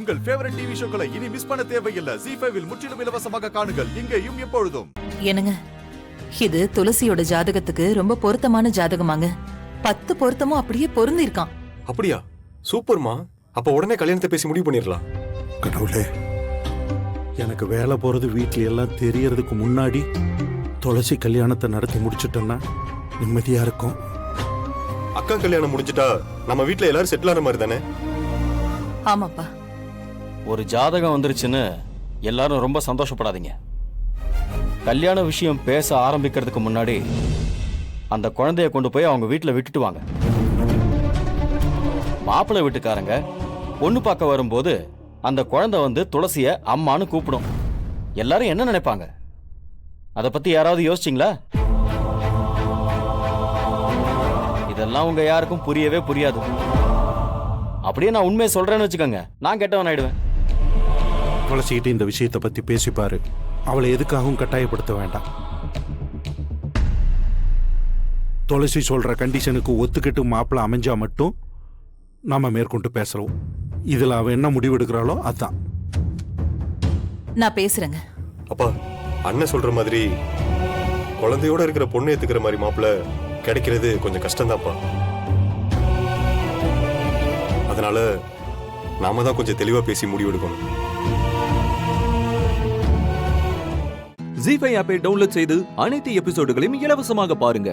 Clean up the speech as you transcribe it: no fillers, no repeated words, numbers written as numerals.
உங்கள் favourite TV ஷோக்களை இனி miss பண்ண தேவையில்லை. ZEE5 இல் முற்றிலும் இலவசமாக காணுங்கள். இங்கேயும் எப்பொழுதும். என்னங்க, இது துளசியோட ஜாதகத்துக்கு ரொம்ப பொருத்தமான ஜாதகமாங்க. 10 பொருத்தமும் அப்படியே பொருந்தி இருக்கான். அப்படியா? சூப்பர்மா. அப்ப உடனே கல்யாணத்தை பேசி முடிவு பண்ணிடலாம். கடவுளே, எனக்கு வேலை போறது வீட்டுல எல்லாம் தெரியறதுக்கு முன்னாடி துளசி கல்யாணத்தை நடத்தி முடிச்சிட்டோம்னா நிம்மதியா இருக்கும். அக்கா கல்யாணம் முடிஞ்சிட்டா நம்ம வீட்டுல எல்லாரும் செட்டில் ஆன மாதிரி தானே? ஆமாப்பா. ஒரு ஜாதகம் வந்துருச்சுன்னு எல்லாரும் ரொம்ப சந்தோஷப்படாதீங்க. கல்யாண விஷயம் பேச ஆரம்பிக்கிறதுக்கு முன்னாடி அந்த குழந்தைய கொண்டு போய் அவங்க வீட்டில் விட்டுட்டு வாங்க. மாப்பிள்ளை வீட்டுக்காரங்க பொண்ணு பார்க்க வரும்போது அந்த குழந்தை வந்து துளசிய அம்மானு கூப்பிடும். எல்லாரும் என்ன நினைப்பாங்க? அதை பத்தி யாராவது யோசிச்சிங்களா? இதெல்லாம் உங்க யாருக்கும் புரியவே புரியாது. அப்படியே நான் உண்மையை சொல்றேன்னு வச்சுக்கோங்க, நான் கெட்டவன் ஆயிடுவேன். துளசிக்கிட்ட இந்த விஷயத்தை பத்தி பேசிப்பாரு. அவளை எதுக்காகவும் கட்டாயப்படுத்த வேண்டாம். துளசி சொல்ற கண்டிஷனுக்கு ஒத்துக்கிட்டு மாப்பிள்ளை அமைஞ்சா மட்டும் நாம மேற்கொண்டு பேசுறோம். இதுல அவ என்ன முடிவெடுக்கிறாளோ அதான். நான் பேசுறேங்க. அப்பா, அண்ணன் சொல்ற மாதிரி குழந்தையோட இருக்கிற பொண்ணு ஏத்துக்கிற மாதிரி மாப்பிள்ள கிடைக்கிறது கொஞ்சம் கஷ்டம்தான்ப்பா. அதனால நாம தான் கொஞ்சம் தெளிவா பேசி முடிவெடுக்கணும். ZEE5 ஆப்பை டவுன்லோட் செய்து அனைத்து எபிசோடுகளையும் இலவசமாக பாருங்க.